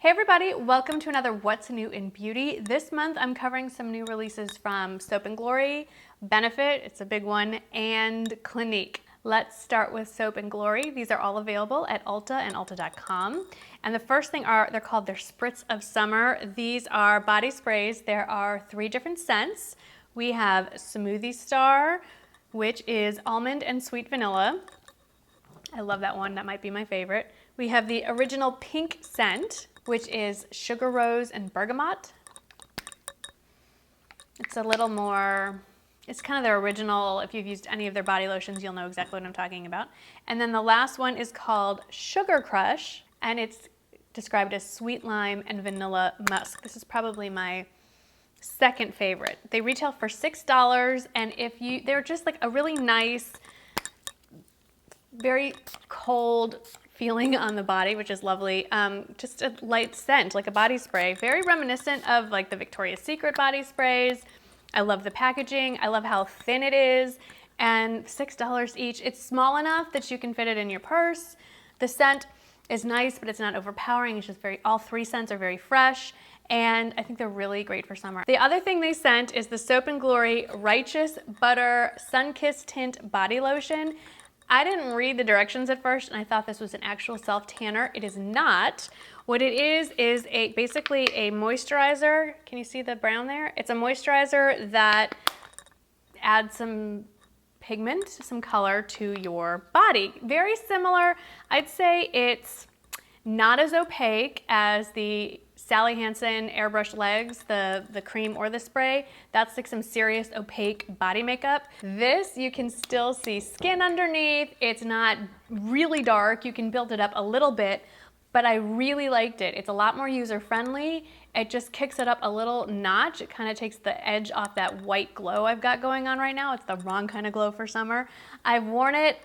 Hey everybody, welcome to another What's New in Beauty. This month I'm covering some new releases from Soap & Glory, Benefit, it's a big one, and Clinique. Let's start with Soap & Glory. These are all available at Ulta and Ulta.com. And the first thing they're called their Spritz of Summer. These are body sprays. There are 3 different scents. We have Smoothie Star, which is almond and sweet vanilla. I love that one, that might be my favorite. We have the original pink scent, which is Sugar Rose and Bergamot. It's a little more, it's kind of their original. If you've used any of their body lotions, you'll know exactly what I'm talking about. And then the last one is called Sugar Crush, and it's described as sweet lime and vanilla musk. This is probably my second favorite. They retail for $6, and they're just like a really nice, very cold feeling on the body, which is lovely. Just a light scent, like a body spray. Very reminiscent of like the Victoria's Secret body sprays. I love the packaging. I love how thin it is. And $6 each. It's small enough that you can fit it in your purse. The scent is nice, but it's not overpowering. It's just all 3 scents are very fresh. And I think they're really great for summer. The other thing they sent is the Soap & Glory Righteous Butter Sun-Kissed Tint Body Lotion. I didn't read the directions at first and I thought this was an actual self-tanner. It is not. What it is basically a moisturizer. Can you see the brown there? It's a moisturizer that adds some pigment, some color to your body. Very similar. I'd say it's not as opaque as the Sally Hansen Airbrush Legs, the cream or the spray. That's like some serious opaque body makeup. This, you can still see skin underneath. It's not really dark. You can build it up a little bit, but I really liked it. It's a lot more user-friendly. It just kicks it up a little notch. It kind of takes the edge off that white glow I've got going on right now. It's the wrong kind of glow for summer. I've worn it,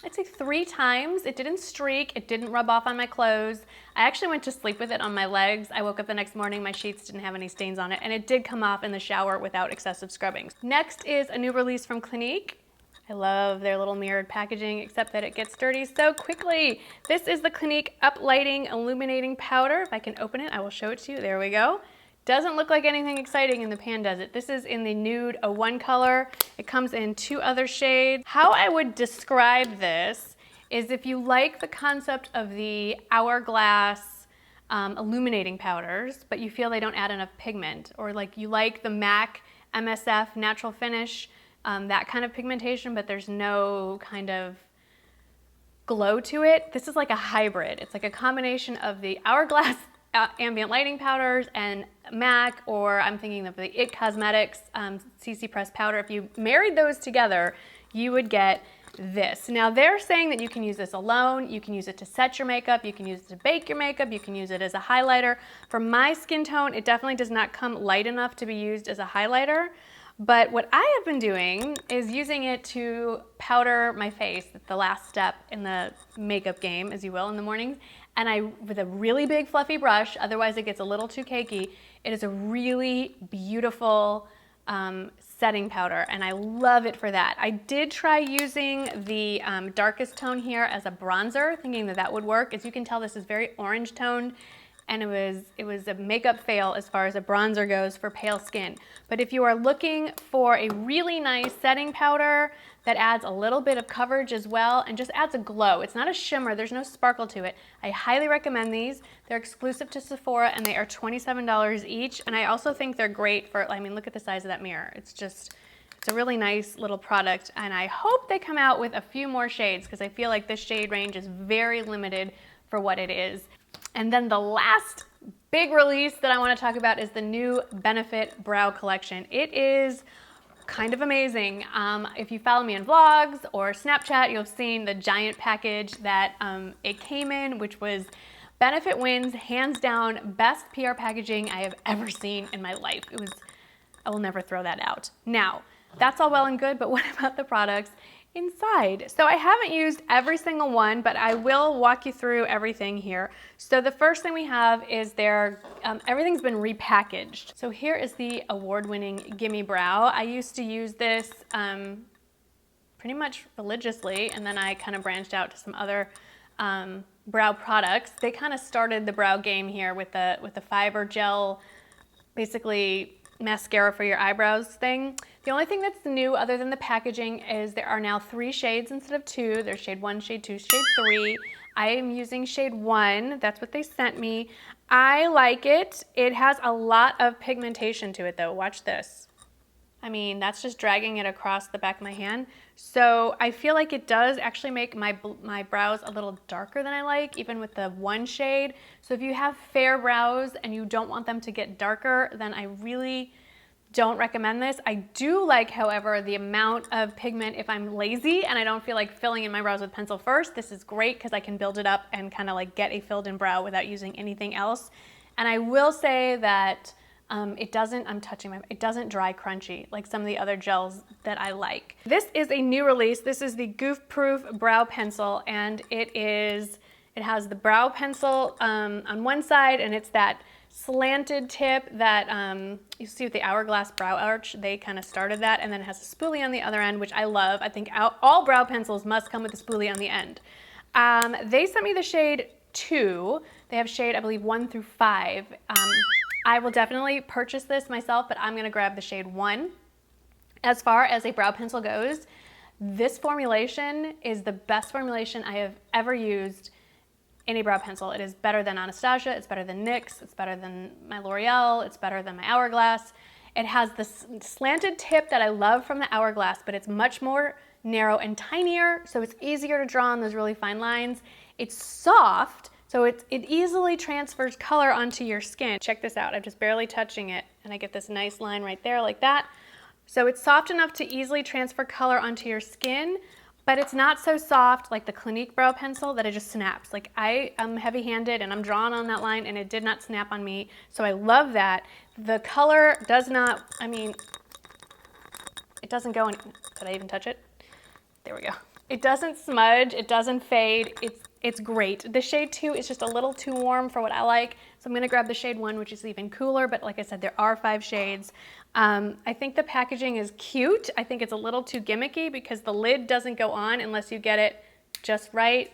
I'd say 3 times. It didn't streak, it didn't rub off on my clothes. I actually went to sleep with it on my legs. I woke up the next morning, my sheets didn't have any stains on it, and it did come off in the shower without excessive scrubbing. Next is a new release from Clinique. I love their little mirrored packaging, except that it gets dirty so quickly. This is the Clinique Uplighting Illuminating Powder. If I can open it, I will show it to you. There we go. Doesn't look like anything exciting in the pan, does it? This is in the nude 01 color. It comes in 2 other shades. How I would describe this is if you like the concept of the hourglass illuminating powders, but you feel they don't add enough pigment, or like you like the MAC MSF natural finish, that kind of pigmentation, but there's no kind of glow to it. This is like a hybrid. It's like a combination of the hourglass ambient lighting powders and MAC, or I'm thinking of the IT Cosmetics CC Press powder. If you married those together, you would get this. Now they're saying that you can use this alone, you can use it to set your makeup, you can use it to bake your makeup, you can use it as a highlighter. For my skin tone, it definitely does not come light enough to be used as a highlighter. But what I have been doing is using it to powder my face, the last step in the makeup game, as you will, in the mornings. And with a really big fluffy brush, otherwise it gets a little too cakey, it is a really beautiful setting powder, and I love it for that. I did try using the darkest tone here as a bronzer, thinking that that would work. As you can tell, this is very orange toned, and it was a makeup fail as far as a bronzer goes for pale skin. But if you are looking for a really nice setting powder that adds a little bit of coverage as well and just adds a glow, it's not a shimmer, there's no sparkle to it, I highly recommend these. They're exclusive to Sephora and they are $27 each. And I also think they're great for, I mean, look at the size of that mirror. It's a really nice little product, and I hope they come out with a few more shades because I feel like this shade range is very limited for what it is. And then the last big release that I want to talk about is the new Benefit Brow Collection. It is kind of amazing. If you follow me in vlogs or Snapchat, you'll have seen the giant package that it came in, which was Benefit wins hands down best PR packaging I have ever seen in my life. I will never throw that out. Now, that's all well and good, but what about the products inside? So I haven't used every single one, but I will walk you through everything here. So the first thing we have is everything's been repackaged. So here is the award-winning Gimme Brow. I used to use this pretty much religiously, and then I kind of branched out to some other brow products. They kind of started the brow game here with the fiber gel, basically mascara for your eyebrows thing. The only thing that's new other than the packaging is there are now 3 shades instead of 2. There's shade 1, shade 2, shade 3. I am using shade 1. That's what they sent me. I like it. It has a lot of pigmentation to it though. Watch this. I mean, that's just dragging it across the back of my hand. So I feel like it does actually make my brows a little darker than I like, even with the 1 shade. So if you have fair brows and you don't want them to get darker, then I really don't recommend this. I do like, however, the amount of pigment if I'm lazy and I don't feel like filling in my brows with pencil first. This is great because I can build it up and kind of like get a filled in brow without using anything else. And I will say that it doesn't, it doesn't dry crunchy like some of the other gels that I like. This is a new release. This is the Goof Proof Brow Pencil, and it has the brow pencil on one side, and it's that slanted tip that you see with the hourglass brow arch. They kind of started that, and then it has a spoolie on the other end, which I love. I think all brow pencils must come with a spoolie on the end. They sent me the shade 2. They have shade, I believe, 1 through 5. I will definitely purchase this myself, but I'm gonna grab the shade 1. As far as a brow pencil goes, this formulation is the best formulation I have ever used in a brow pencil. It is better than Anastasia, it's better than NYX, it's better than my L'Oreal, it's better than my Hourglass. It has this slanted tip that I love from the Hourglass, but it's much more narrow and tinier, so it's easier to draw on those really fine lines. It's soft, so it easily transfers color onto your skin. Check this out, I'm just barely touching it, and I get this nice line right there like that. So it's soft enough to easily transfer color onto your skin, but it's not so soft like the Clinique brow pencil that it just snaps. Like I am heavy-handed and I'm drawing on that line and it did not snap on me, so I love that. The color does not, I mean, it doesn't go any, did I even touch it? There we go. It doesn't smudge, it doesn't fade, it's great. The shade 2 is just a little too warm for what I like, so I'm gonna grab the shade 1, which is even cooler, but like I said, there are 5 shades. I think the packaging is cute. I think it's a little too gimmicky because the lid doesn't go on unless you get it just right.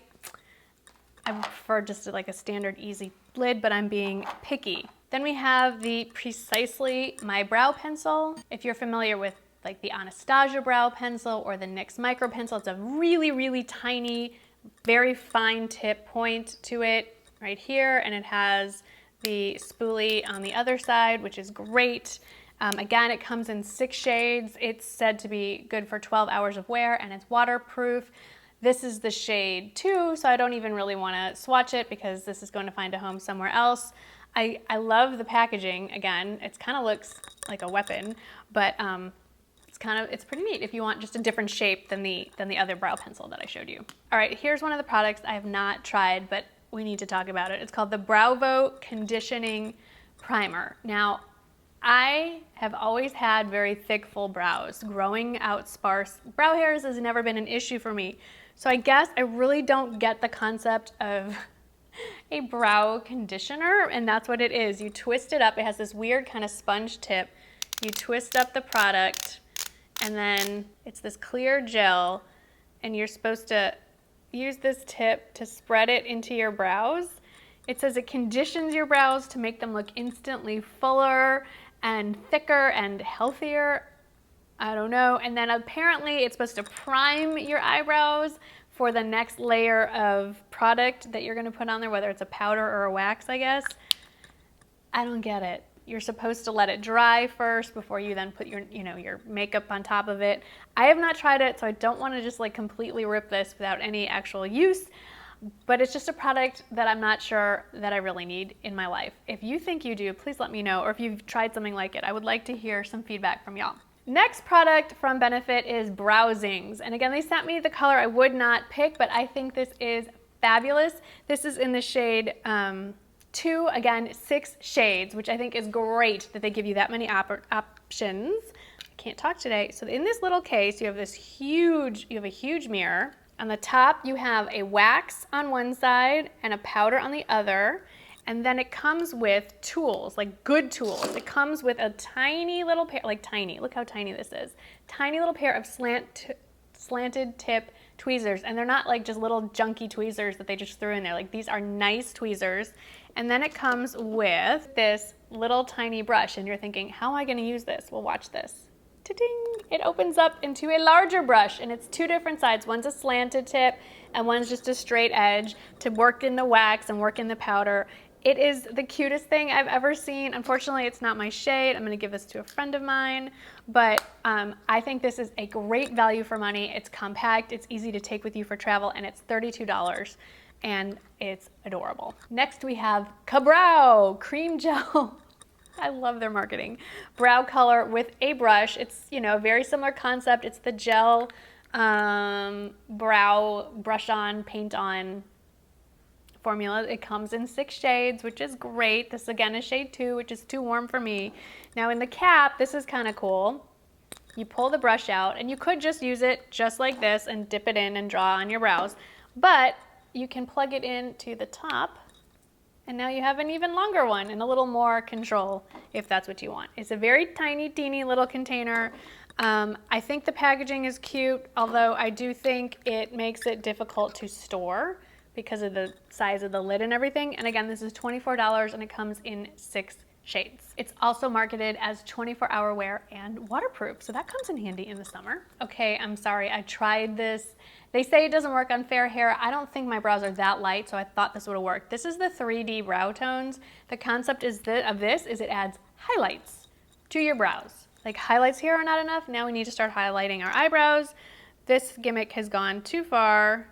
I prefer just like a standard easy lid, but I'm being picky. Then we have the Precisely My Brow Pencil. If you're familiar with like the Anastasia brow pencil or the NYX micro pencil, it's a really, really tiny, very fine tip point to it right here, and it has the spoolie on the other side, which is great. Again, it comes in 6 shades. It's said to be good for 12 hours of wear, and it's waterproof. This is the shade 2, so I don't even really want to swatch it because this is going to find a home somewhere else. I love the packaging. Again, it kind of looks like a weapon, but it's pretty neat if you want just a different shape than the other brow pencil that I showed you. All right, here's one of the products I have not tried, but we need to talk about it. It's called the Browvo Conditioning Primer. Now, I have always had very thick, full brows. Growing out sparse brow hairs has never been an issue for me. So I guess I really don't get the concept of a brow conditioner, and that's what it is. You twist it up. It has this weird kind of sponge tip. You twist up the product, and then it's this clear gel, and you're supposed to use this tip to spread it into your brows. It says it conditions your brows to make them look instantly fuller and thicker and healthier. I don't know. And then apparently it's supposed to prime your eyebrows for the next layer of product that you're gonna put on there, whether it's a powder or a wax, I guess. I don't get it. You're supposed to let it dry first before you then put your makeup on top of it. I have not tried it, so I don't want to just like completely rip this without any actual use, but it's just a product that I'm not sure that I really need in my life. If you think you do, please let me know, or if you've tried something like it, I would like to hear some feedback from y'all. Next product from Benefit is Brow Zings, and again, they sent me the color I would not pick, but I think this is fabulous. This is in the shade 2, again, 6 shades, which I think is great that they give you that many options. I can't talk today. So in this little case, you have a huge mirror. On the top, you have a wax on one side and a powder on the other. And then it comes with tools, like good tools. It comes with a tiny little pair, like tiny, look how tiny this is. Tiny little pair of slanted tip tweezers, and they're not like just little junky tweezers that they just threw in there. Like, these are nice tweezers. And then it comes with this little tiny brush, and you're thinking, how am I gonna use this? Well, watch this. Ta-ding! It opens up into a larger brush, and it's two different sides. One's a slanted tip, and one's just a straight edge to work in the wax and work in the powder. It is the cutest thing I've ever seen. Unfortunately, it's not my shade. I'm gonna give this to a friend of mine, but I think this is a great value for money. It's compact, it's easy to take with you for travel, and it's $32, and it's adorable. Next, we have Ka-Brow Cream Gel. I love their marketing. Brow color with a brush. It's, you know, a very similar concept. It's the gel brow brush on, paint on formula. It comes in 6 shades, which is great. This again is shade 2, which is too warm for me. Now in the cap, this is kind of cool. You pull the brush out, and you could just use it just like this and dip it in and draw on your brows, but you can plug it into the top, and now you have an even longer one and a little more control if that's what you want. It's a very tiny, teeny little container. I think the packaging is cute, although I do think it makes it difficult to store because of the size of the lid and everything. And again, this is $24, and it comes in 6 shades. It's also marketed as 24-hour wear and waterproof, so that comes in handy in the summer. Okay, I'm sorry, I tried this. They say it doesn't work on fair hair. I don't think my brows are that light, so I thought this would have worked. This is the 3D Browtones. The concept is it adds highlights to your brows. Like, highlights here are not enough. Now we need to start highlighting our eyebrows. This gimmick has gone too far.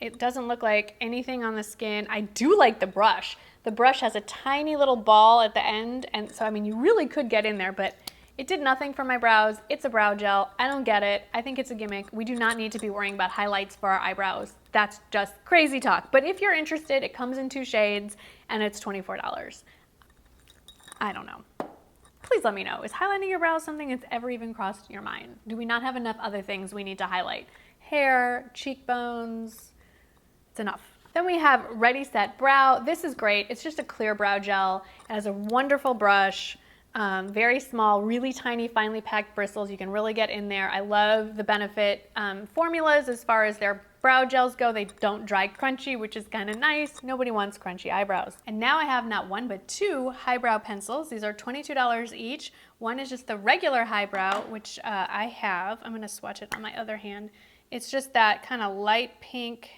It doesn't look like anything on the skin. I do like the brush. The brush has a tiny little ball at the end, and so, I mean, you really could get in there, but it did nothing for my brows. It's a brow gel. I don't get it. I think it's a gimmick. We do not need to be worrying about highlights for our eyebrows. That's just crazy talk. But if you're interested, it comes in 2 shades, and it's $24. I don't know. Please let me know. Is highlighting your brows something that's ever even crossed your mind? Do we not have enough other things we need to highlight? Hair, cheekbones, it's enough. Then we have Ready Set Brow. This is great. It's just a clear brow gel. It has a wonderful brush, very small, really tiny, finely packed bristles. You can really get in there. I love the Benefit formulas as far as their brow gels go. They don't dry crunchy, which is kind of nice. Nobody wants crunchy eyebrows. And now I have not 1, but 2 highbrow pencils. These are $22 each. One is just the regular highbrow, which I have. I'm gonna swatch it on my other hand. It's just that kind of light pink.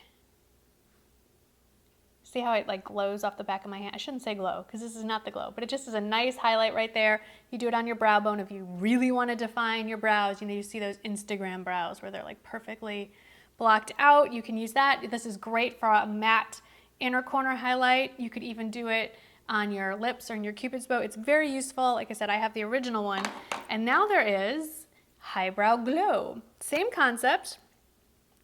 See how it like glows off the back of my hand? I shouldn't say glow because this is not the glow, but it just is a nice highlight right there. You do it on your brow bone if you really want to define your brows. You know, you see those Instagram brows where they're like perfectly blocked out. You can use that. This is great for a matte inner corner highlight. You could even do it on your lips or in your Cupid's bow. It's very useful. Like I said, I have the original one. And now there is Highbrow Glow. Same concept.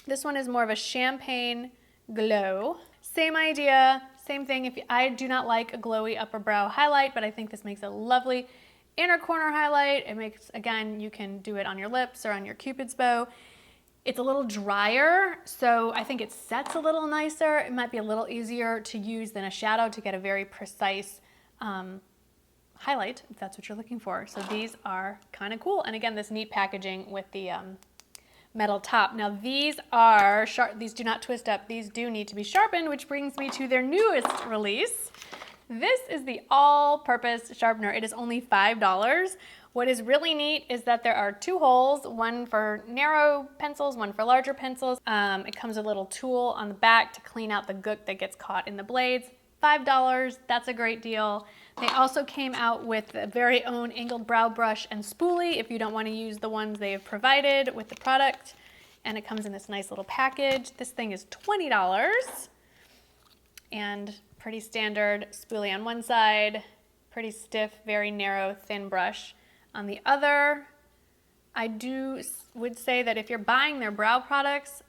This one is more of a champagne glow. Same idea, same thing. I do not like a glowy upper brow highlight, but I think this makes a lovely inner corner highlight. It makes, again, you can do it on your lips or on your Cupid's bow. It's a little drier, so I think it sets a little nicer. It might be a little easier to use than a shadow to get a very precise highlight, if that's what you're looking for. So these are kind of cool. And again, this neat packaging with the metal top. Now these are sharp. These do not twist up. These do need to be sharpened, which brings me to their newest release. This is the all-purpose sharpener. It is only $5. What is really neat is that there are 2 holes, one for narrow pencils, one for larger pencils. It comes with a little tool on the back to clean out the gook that gets caught in the blades. $5, that's a great deal. They also came out with their very own angled brow brush and spoolie if you don't want to use the ones they have provided with the product. And it comes in this nice little package. This thing is $20 and pretty standard spoolie on one side, pretty stiff, very narrow, thin brush on the other. I would say that if you're buying their brow products,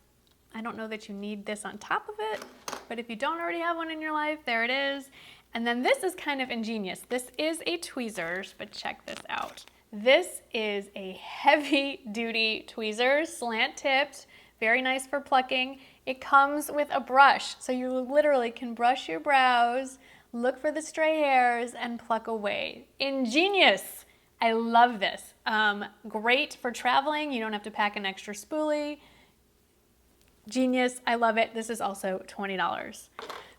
I don't know that you need this on top of it, but if you don't already have one in your life, there it is. And then this is kind of ingenious. This is a tweezers, but check this out. This is a heavy duty tweezers, slant tipped, very nice for plucking. It comes with a brush, so you literally can brush your brows, look for the stray hairs, and pluck away. Ingenious! I love this. Great for traveling. You don't have to pack an extra spoolie. Genius, I love it. This is also $20.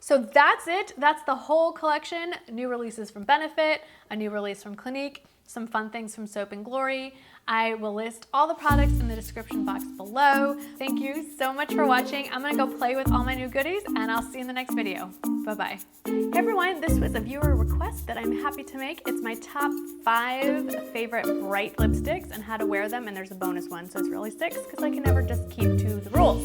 So that's it. That's the whole collection. New releases from Benefit, a new release from Clinique, some fun things from Soap & Glory. I will list all the products in the description box below. Thank you so much for watching. I'm gonna go play with all my new goodies and I'll see you in the next video. Bye-bye. Hey everyone, this was a viewer request that I'm happy to make. It's my top 5 favorite bright lipsticks and how to wear them, and there's a bonus one, so it's really 6 because I can never just keep to the rules.